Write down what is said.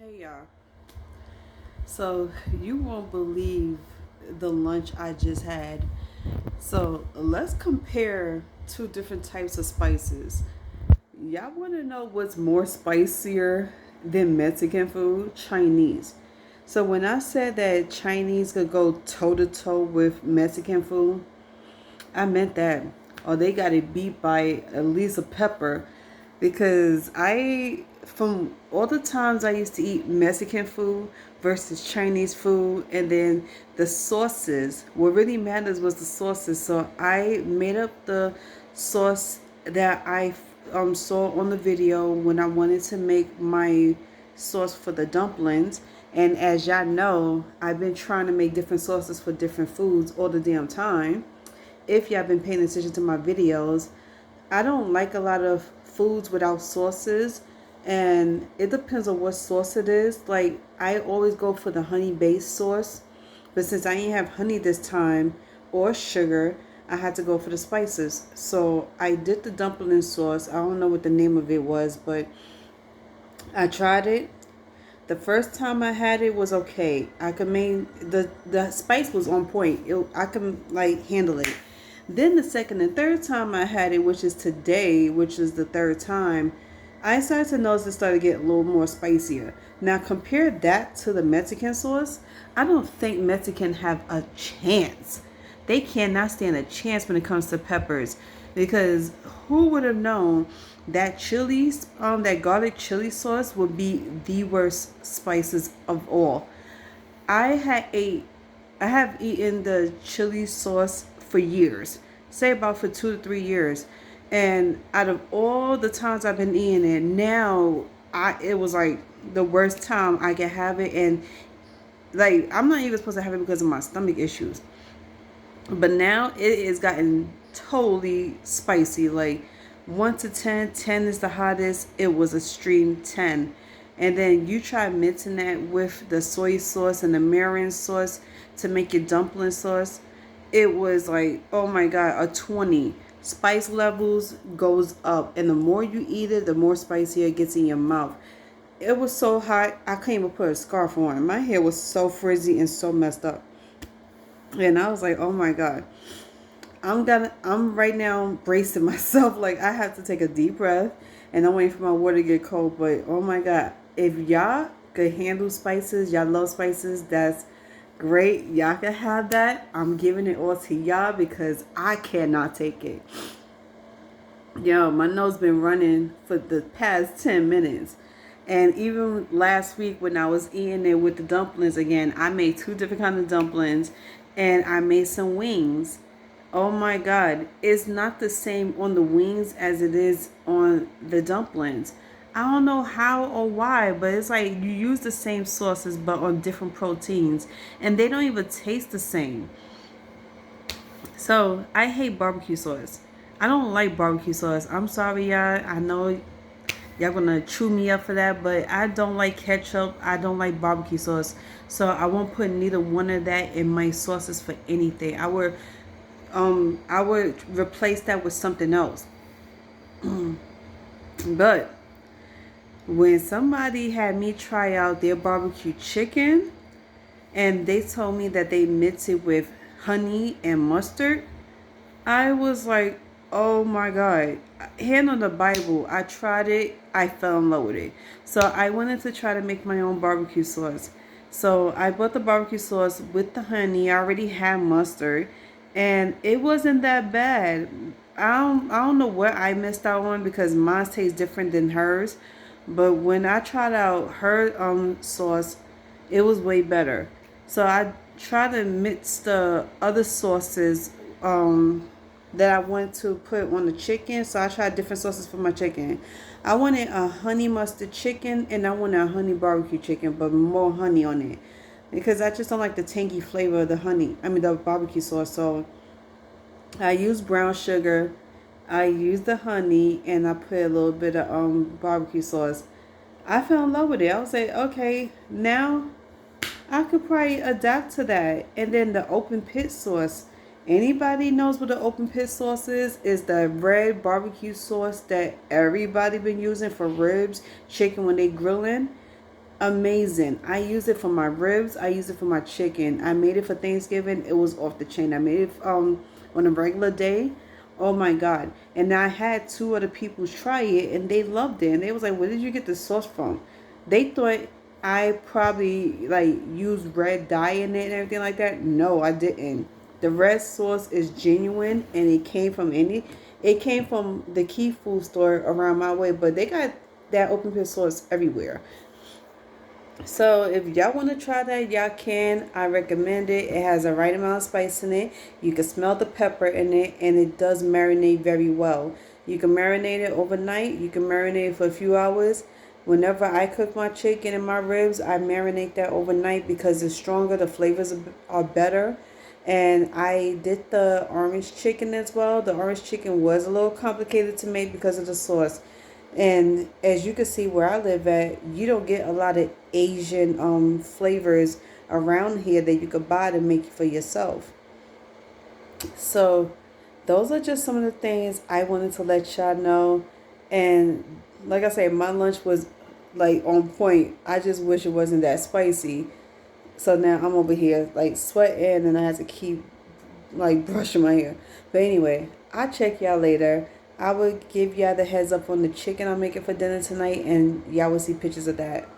Hey y'all. So you won't believe the lunch I just had. So let's compare two different types of spices. Y'all want to know what's more spicier than Mexican food? Chinese. So when I said that Chinese could go toe to toe with Mexican food, I meant that. Or they got it beat by at least a pepper. Because from all the times I used to eat Mexican food versus Chinese food, and then the sauces, what really matters was the sauces. So I made up the sauce that I saw on the video when I wanted to make my sauce for the dumplings. And as y'all know, I've been trying to make different sauces for different foods all the damn time. If y'all been paying attention to my videos, I don't like a lot of foods without sauces, and it depends on what sauce it is. Like, I always go for the honey based sauce, but since I didn't have honey this time or sugar, I had to go for the spices. So I did the dumpling sauce. I don't know what the name of it was, but I tried it. The first time I had it was okay. I could make the spice was on point. I could like handle it. Then the second and third time I had it, which is today, which is the third time, I started to notice it started getting a little more spicier. Now compare that to the Mexican sauce. I don't think Mexican have a chance. They cannot stand a chance when it comes to peppers, because who would have known that that garlic chili sauce would be the worst spices of all. I had ate, I have eaten the chili sauce for years, say about for 2 to 3 years, and out of all the times I've been eating it, now it was like the worst time I could have it, and like I'm not even supposed to have it because of my stomach issues. But now it has gotten totally spicy. Like 1 to 10, 10 is the hottest. It was a extreme 10. And then you try mixing that with the soy sauce and the mirin sauce to make your dumpling sauce. It was like, oh my God, a 20. Spice levels goes up. And the more you eat it, the more spicier it gets in your mouth. It was so hot, I couldn't even put a scarf on. My hair was so frizzy and so messed up. And I was like, oh my God. I'm right now bracing myself. Like, I have to take a deep breath, and I'm waiting for my water to get cold. But oh my God, if y'all could handle spices, y'all love spices, that's great. Y'all can have that. I'm giving it all to y'all because I cannot take it. Yo, my nose been running for the past 10 minutes. And even last week when I was eating it with the dumplings again, I made two different kinds of dumplings, and I made some wings. Oh my God, it's not the same on the wings as it is on the dumplings. I don't know how or why, but it's like you use the same sauces but on different proteins, and they don't even taste the same. So I hate barbecue sauce. I don't like barbecue sauce. I'm sorry, y'all. I know y'all gonna chew me up for that, but I don't like ketchup. I don't like barbecue sauce. So I won't put neither one of that in my sauces for anything. I would replace that with something else. But when somebody had me try out their barbecue chicken, and they told me that they mix it with honey and mustard, I was like, oh my God. Hand on the Bible, I tried it, I fell in love with it. So I wanted to try to make my own barbecue sauce. So I bought the barbecue sauce with the honey. I already had mustard, and it wasn't that bad. I don't know what I missed out on because mine tastes different than hers. But when I tried out her sauce, it was way better. So I try to mix the other sauces that I want to put on the chicken. So I tried different sauces for my chicken. I wanted a honey mustard chicken, and I wanted a honey barbecue chicken, but more honey on it. Because I just don't like the tangy flavor of the honey. I mean the barbecue sauce. So I use brown sugar, I use the honey, and I put a little bit of barbecue sauce. I fell in love with it. I was like, okay, now I could probably adapt to that. And then the open pit sauce. Anybody knows what the open pit sauce is? Is the red barbecue sauce that everybody been using for ribs, chicken when they grilling. Amazing. I use it for my ribs. I use it for my chicken. I made it for Thanksgiving. It was off the chain. I made it on a regular day. Oh my god. And I had two other people try it and they loved it. And they was like, "Where did you get the sauce from?" They thought I probably like used red dye in it and everything like that. No, I didn't. The red sauce is genuine and it came from the Key Food store around my way, but they got that open pit sauce everywhere. So if y'all want to try that, y'all can. I recommend it. It has the right amount of spice in it. You can smell the pepper in it, and it does marinate very well. You can marinate it overnight. You can marinate it for a few hours. Whenever I cook my chicken and my ribs, I marinate that overnight because it's stronger. The flavors are better. And I did the orange chicken as well. The orange chicken was a little complicated to make because of the sauce. And as you can see where I live at, you don't get a lot of Asian flavors around here that you could buy to make for yourself. So those are just some of the things I wanted to let y'all know. And like I said, my lunch was like on point. I just wish it wasn't that spicy. So now I'm over here like sweating and I have to keep like brushing my hair. But anyway, I'll check y'all later. I will give y'all the heads up on the chicken I'm making for dinner tonight and y'all will see pictures of that.